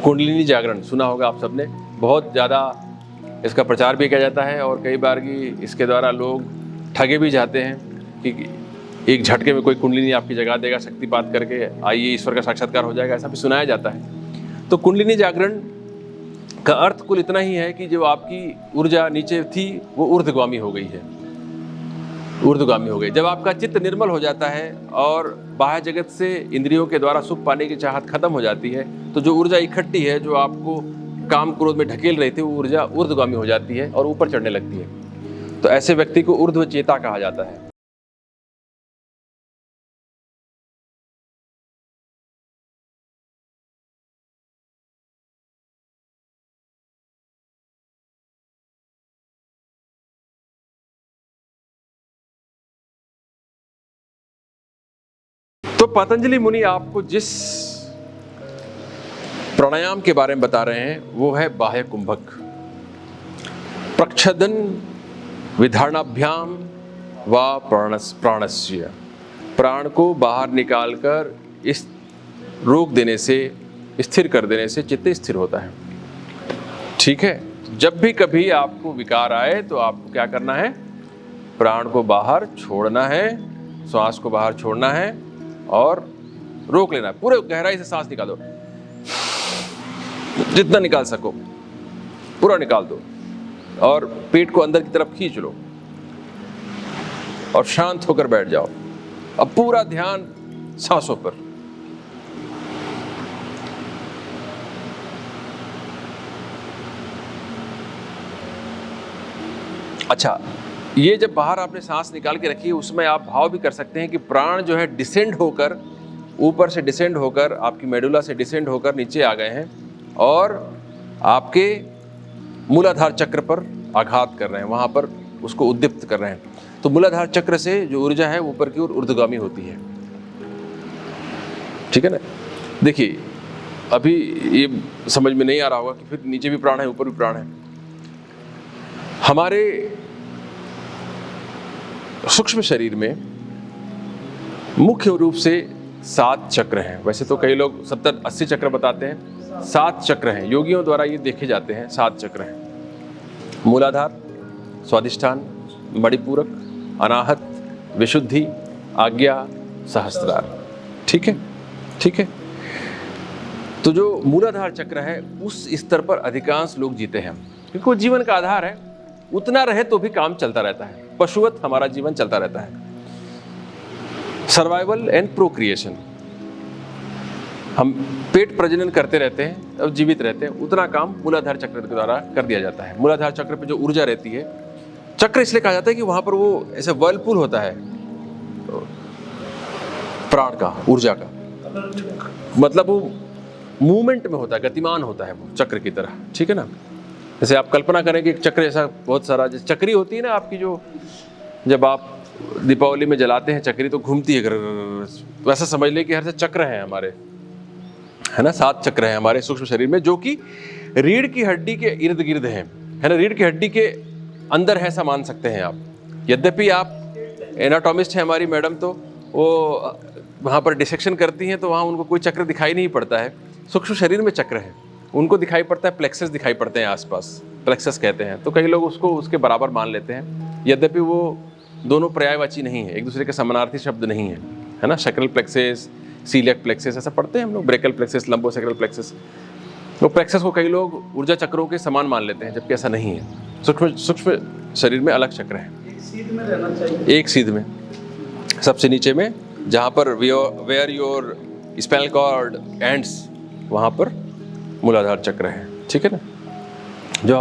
कुंडलिनी जागरण सुना होगा आप सबने, बहुत ज़्यादा इसका प्रचार भी किया जाता है और कई बार कि इसके द्वारा लोग ठगे भी जाते हैं कि एक झटके में कोई कुंडलिनी आपकी जगा देगा शक्तिपात करके, आइए ईश्वर का साक्षात्कार हो जाएगा, ऐसा भी सुनाया जाता है। तो कुंडलिनी जागरण का अर्थ कुल इतना ही है कि जो आपकी ऊर्जा नीचे थी वो ऊर्ध्वगामी हो गई है, ऊर्ध्वगामी हो गई। जब आपका चित्त निर्मल हो जाता है और बाह्य जगत से इंद्रियों के द्वारा सुख पाने की चाहत खत्म हो जाती है, तो जो ऊर्जा इकट्ठी है, जो आपको काम क्रोध में ढकेल रही थी, वो ऊर्जा ऊर्ध्वगामी हो जाती है और ऊपर चढ़ने लगती है। तो ऐसे व्यक्ति को ऊर्ध्व चेता कहा जाता है। तो पतंजलि मुनि आपको जिस प्राणायाम के बारे में बता रहे हैं वो है बाह्य कुंभक। प्रच्छदन विधारणाभ्याम व प्राणस्य, प्राण को बाहर निकालकर इस रोक देने से, स्थिर कर देने से चित्त स्थिर होता है। ठीक है, जब भी कभी आपको विकार आए तो आपको क्या करना है, प्राण को बाहर छोड़ना है, श्वास को बाहर छोड़ना है और रोक लेना है। पूरे गहराई से सांस निकालो, जितना निकाल सको पूरा निकाल दो और पेट को अंदर की तरफ खींच लो और शांत होकर बैठ जाओ। अब पूरा ध्यान सांसों पर। अच्छा, ये जब बाहर आपने सांस निकाल के रखी है, उसमें आप भाव भी कर सकते हैं कि प्राण जो है डिसेंड होकर, ऊपर से डिसेंड होकर, आपकी मेडुला से डिसेंड होकर नीचे आ गए हैं और आपके मूलाधार चक्र पर आघात कर रहे हैं, वहाँ पर उसको उद्दीप्त कर रहे हैं। तो मूलाधार चक्र से जो ऊर्जा है ऊपर की ओर ऊर्ध्वगामी होती है। ठीक है ना। देखिए, अभी ये समझ में नहीं आ रहा होगा कि फिर नीचे भी प्राण है ऊपर भी प्राण है। हमारे सूक्ष्म शरीर में मुख्य रूप से 7 चक्र हैं। वैसे तो कई लोग 70-80 चक्र बताते हैं, 7 चक्र हैं। योगियों द्वारा ये देखे जाते हैं, 7 चक्र हैं। मूलाधार, स्वादिष्ठान, मणिपूरक, अनाहत, विशुद्धि, आज्ञा, सहस्त्रार। ठीक है, ठीक है। तो जो मूलाधार चक्र है उस स्तर पर अधिकांश लोग जीते हैं, क्योंकि वो जीवन का आधार है। उतना रहे तो भी काम चलता रहता है, पशुवत हमारा जीवन चलता रहता है। सर्वाइवल एंड प्रोक्रिएशन, हम पेट प्रजनन करते रहते हैं और जीवित रहते हैं, उतना काम मूलाधार चक्र के द्वारा कर दिया जाता है। मूलाधार चक्र पे जो ऊर्जा रहती है, चक्र इसलिए कहा जाता है कि वहां पर वो ऐसे वर्लपूल होता है प्राण का, ऊर्जा का, मतलब वो मूवमेंट में होता है, गतिमान होता है वो चक्र की तरह। ठीक है ना। जैसे आप कल्पना करें कि एक चक्र ऐसा बहुत सारा, जैसे चक्री होती है ना आपकी, जो जब आप दीपावली में जलाते हैं चक्री तो घूमती है, वैसा समझ ले कि हर से चक्र हैं हमारे, है ना। 7 चक्र हैं हमारे सूक्ष्म शरीर में, जो कि रीढ़ की हड्डी के इर्द गिर्द हैं, है ना। रीढ़ की हड्डी के अंदर है, ऐसा मान सकते हैं आप। यद्यपि आप एनाटॉमिस्ट हैं हमारी मैडम, तो वो वहाँ पर डिसेक्शन करती हैं तो वहाँ उनको कोई चक्र दिखाई नहीं पड़ता है। सूक्ष्म शरीर में चक्र है, उनको दिखाई पड़ता है, प्लेक्सस दिखाई पड़ते हैं आसपास, प्लेक्सस कहते हैं। तो कई लोग उसको उसके बराबर मान लेते हैं, यद्यपि वो दोनों पर्यायवाची नहीं है, एक दूसरे के समानार्थी शब्द नहीं है, है ना। शक्रल प्लेक्सस, सीलियक प्लेक्सस, ऐसा पढ़ते हैं हम लोग, ब्रेकल प्लेक्सस, लंबोसेक्रल प्लेक्सस। तो प्लेक्सस को कई लोग ऊर्जा चक्रों के समान मान लेते हैं, जबकि ऐसा नहीं है। सूक्ष्म शरीर में अलग चक्र है। एक सीध में रहना चाहिए, एक सीध में, सबसे नीचे में, जहाँ पर where your spinal cord ends, वहाँ पर मूलाधार चक्र है। ठीक है ना। जो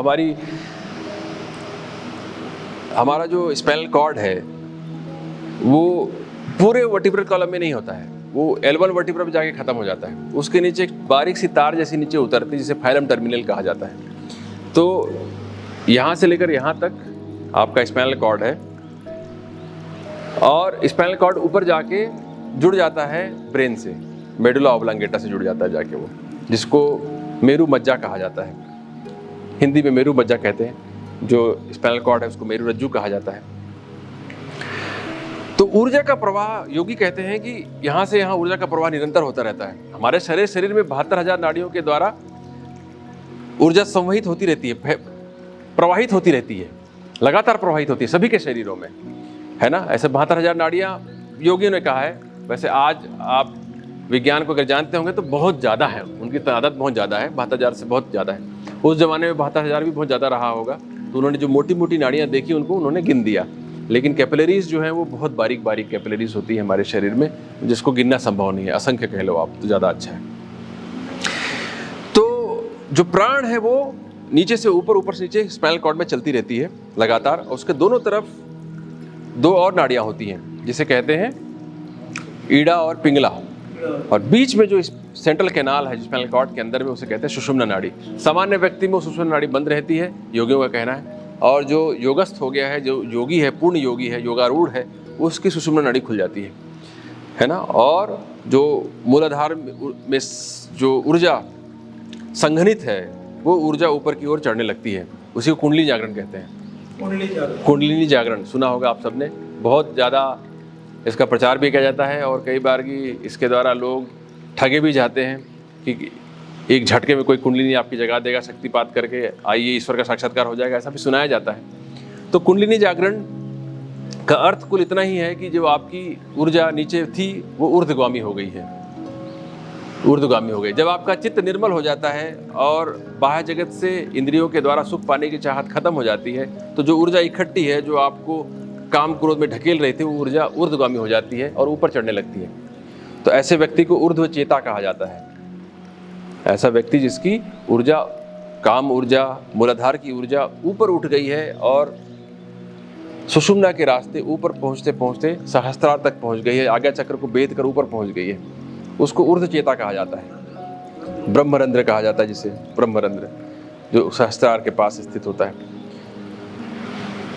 हमारा जो स्पाइनल कॉर्ड है वो पूरे वर्टिब्रल कॉलम में नहीं होता है, वो L1 वर्टिब्रा पे जाके खत्म हो जाता है। उसके नीचे एक बारीक सी तार जैसी नीचे उतरती है, जिसे फाइलम टर्मिनल कहा जाता है। तो यहाँ से लेकर यहाँ तक आपका स्पाइनल कॉर्ड है, और स्पाइनल कॉर्ड ऊपर जाके जुड़ जाता है ब्रेन से, मेडुला ऑब्लांगेटा से जुड़ जाता है जाके वो, जिसको मेरु मज्जा कहा जाता है। हिंदी में मेरु मज्जा कहते हैं। जो स्पाइनल कॉर्ड है उसको मेरु रज्जु कहा जाता है। तो ऊर्जा का प्रवाह, योगी कहते हैं कि यहाँ से यहाँ ऊर्जा का प्रवाह निरंतर होता रहता है। हमारे शरीर में 72,000 नाड़ियों के द्वारा ऊर्जा संवहित होती रहती है, प्रवाहित होती रहती है, लगातार प्रवाहित होती है सभी के शरीरों में, है ना। ऐसे 72,000 नाड़ियाँ योगियों ने कहा है। वैसे आज आप विज्ञान को अगर जानते होंगे तो बहुत ज़्यादा है, उनकी तादाद बहुत ज़्यादा है, 72,000 से बहुत ज़्यादा है। उस ज़माने में 72,000 भी बहुत ज़्यादा रहा होगा, तो उन्होंने जो मोटी मोटी नाड़ियाँ देखी उनको उन्होंने गिन दिया। लेकिन कैपिलरीज जो हैं वो बहुत बारीक बारीक कैपिलरीज होती है हमारे शरीर में, जिसको गिनना संभव नहीं है, असंख्य कह लो आप तो ज़्यादा अच्छा है। तो जो प्राण है वो नीचे से ऊपर, ऊपर से नीचे स्पाइनल कॉर्ड में चलती रहती है लगातार। उसके दोनों तरफ 2 और नाड़ियाँ होती हैं जिसे कहते हैं ईड़ा और पिंगला, और बीच में जो सेंट्रल कैनाल है स्पाइनल कॉर्ड के अंदर में उसे कहते हैं सुषुम्ना नाड़ी। सामान्य व्यक्ति में सुषुम्ना नाड़ी बंद रहती है, योगियों का कहना है, और जो योगस्थ हो गया है, जो योगी है, पूर्ण योगी है, योगारूढ़ है, उसकी सुषुम्ना नाड़ी खुल जाती है ना। और जो मूलाधार में जो ऊर्जा संघनित है वो ऊर्जा ऊपर की ओर चढ़ने लगती है, उसी को कुंडली जागरण कहते हैं। कुंडलिनी जागरण सुना होगा आप सबने, बहुत ज़्यादा इसका प्रचार भी किया जाता है, और कई बार की इसके द्वारा लोग ठगे भी जाते हैं कि एक झटके में कोई कुंडलिनी आपकी जगा देगा, शक्तिपात करके आइए ईश्वर का साक्षात्कार हो जाएगा, ऐसा भी सुनाया जाता है। तो कुंडलिनी जागरण का अर्थ कुल इतना ही है कि जो आपकी ऊर्जा नीचे थी वो ऊर्ध्वगामी हो गई है, ऊर्ध्वगामी हो गई। जब आपका चित्त निर्मल हो जाता है और बाह्य जगत से इंद्रियों के द्वारा सुख पाने की चाहत खत्म हो जाती है, तो जो ऊर्जा इकट्ठी है, जो आपको काम क्रोध में ढकेल रही थी, वो ऊर्जा ऊर्ध्वगामी हो जाती है और ऊपर चढ़ने लगती है। तो ऐसे व्यक्ति को ऊर्ध्व चेता कहा जाता है। ऐसा व्यक्ति जिसकी ऊर्जा, काम ऊर्जा, मूलाधार की ऊर्जा ऊपर उठ गई है और सुषुम्ना के रास्ते ऊपर पहुँचते पहुँचते सहस्त्रार तक पहुँच गई है, आज्ञा चक्र को भेद कर ऊपर पहुँच गई है, उसको ऊर्ध्व चेता कहा जाता है। ब्रह्मरंध्र कहा जाता है जिसे, ब्रह्मरंध्र जो सहस्त्रार के पास स्थित होता है।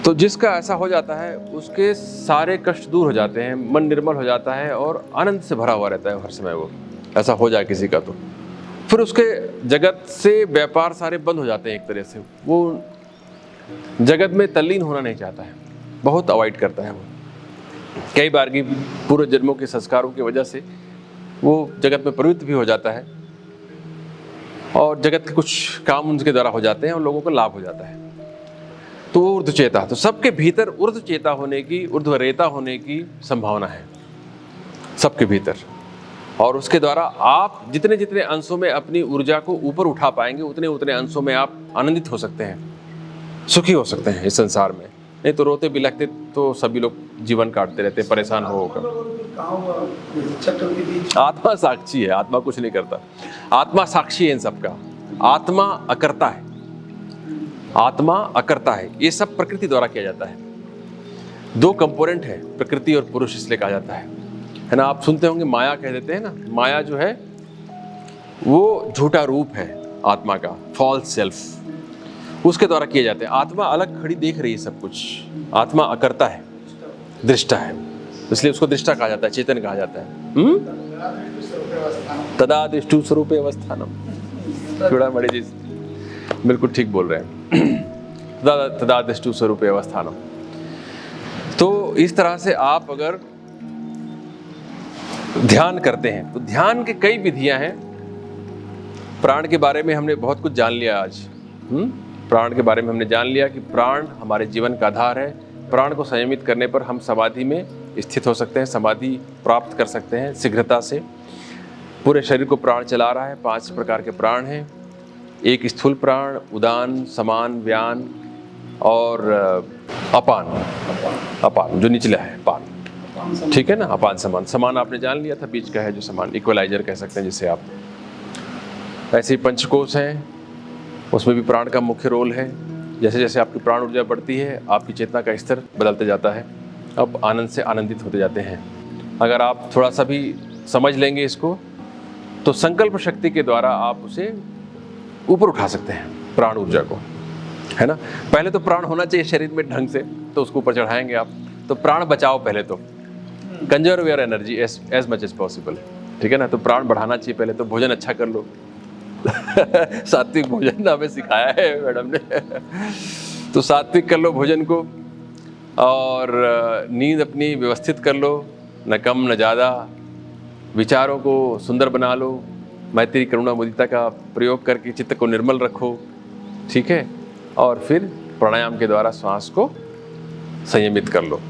तो जिसका ऐसा हो जाता है उसके सारे कष्ट दूर हो जाते हैं, मन निर्मल हो जाता है और आनंद से भरा हुआ रहता है हर समय। वो ऐसा हो जाए किसी का तो फिर उसके जगत से व्यापार सारे बंद हो जाते हैं एक तरह से। वो जगत में तल्लीन होना नहीं चाहता है, बहुत अवॉइड करता है। वो कई बार की पूर्व जन्मों के संस्कारों की वजह से वो जगत में प्रवृत्त भी हो जाता है और जगत के कुछ काम उनके द्वारा हो जाते हैं और लोगों को लाभ हो जाता है। तो वो ऊर्ध्वचेता, तो सबके भीतर ऊर्ध्वचेता होने की, ऊर्ध्वरेता होने की संभावना है सबके भीतर, और उसके द्वारा आप जितने जितने अंशों में अपनी ऊर्जा को ऊपर उठा पाएंगे उतने उतने अंशों में आप आनंदित हो सकते हैं, सुखी हो सकते हैं इस संसार में। नहीं तो रोते बिलखते तो सभी लोग जीवन काटते रहते, परेशान होकर। आत्मा साक्षी है, आत्मा कुछ नहीं करता, आत्मा साक्षी है इन सबका। आत्मा अकर्ता है, आत्मा अकर्ता है। ये सब प्रकृति द्वारा किया जाता है। 2 कंपोनेंट है, प्रकृति और पुरुष, इसलिए कहा जाता है ना। आप सुनते होंगे माया कह देते हैं ना, माया जो है वो झूठा रूप है आत्मा का, फॉल्स सेल्फ, उसके द्वारा किए जाते हैं। आत्मा अलग खड़ी देख रही है सब कुछ, आत्मा अकर्ता है, दृष्टा है, इसलिए उसको दृष्टा कहा जाता है, चेतन कहा जाता है। तदा दृष्टु स्वरूपे अवस्थानम, चूड़ामणि जी बिल्कुल ठीक बोल रहे हैं, तदा दृष्टु स्वरूपे अवस्थानम। तो इस तरह से आप अगर ध्यान करते हैं तो ध्यान के कई विधियां हैं। प्राण के बारे में हमने बहुत कुछ जान लिया आज। प्राण के बारे में हमने जान लिया कि प्राण हमारे जीवन का आधार है। प्राण को संयमित करने पर हम समाधि में स्थित हो सकते हैं, समाधि प्राप्त कर सकते हैं शीघ्रता से। पूरे शरीर को प्राण चला रहा है। 5 प्रकार के प्राण हैं। एक स्थूल प्राण, उदान, समान, व्यान और अपान। अपान जो निचला है, पान, ठीक है ना। अपान, समान। समान आपने जान लिया था, बीच का है जो समान, इक्वलाइजर कह सकते हैं जिसे आप। ऐसे ही पंचकोश हैं, उसमें भी प्राण का मुख्य रोल है। जैसे जैसे आपकी प्राण ऊर्जा बढ़ती है आपकी चेतना का स्तर बदलते जाता है, अब आनंद से आनंदित होते जाते हैं। अगर आप थोड़ा सा भी समझ लेंगे इसको तो संकल्प शक्ति के द्वारा आप उसे ऊपर उठा सकते हैं, प्राण ऊर्जा को, है ना। पहले तो प्राण होना चाहिए शरीर में ढंग से, तो उसको ऊपर चढ़ाएंगे आप। तो प्राण बचाओ पहले, तो conserve your energy as much as possible, ठीक है ना। तो प्राण बढ़ाना चाहिए पहले, तो भोजन अच्छा कर लो सात्विक भोजन हमें सिखाया है मैडम ने तो सात्विक कर लो भोजन को, और नींद अपनी व्यवस्थित कर लो, न कम न ज़्यादा। विचारों को सुंदर बना लो, मैत्री करुणा मुदिता का प्रयोग करके चित्त को निर्मल रखो, ठीक है। और फिर प्राणायाम के द्वारा श्वास को संयमित कर लो।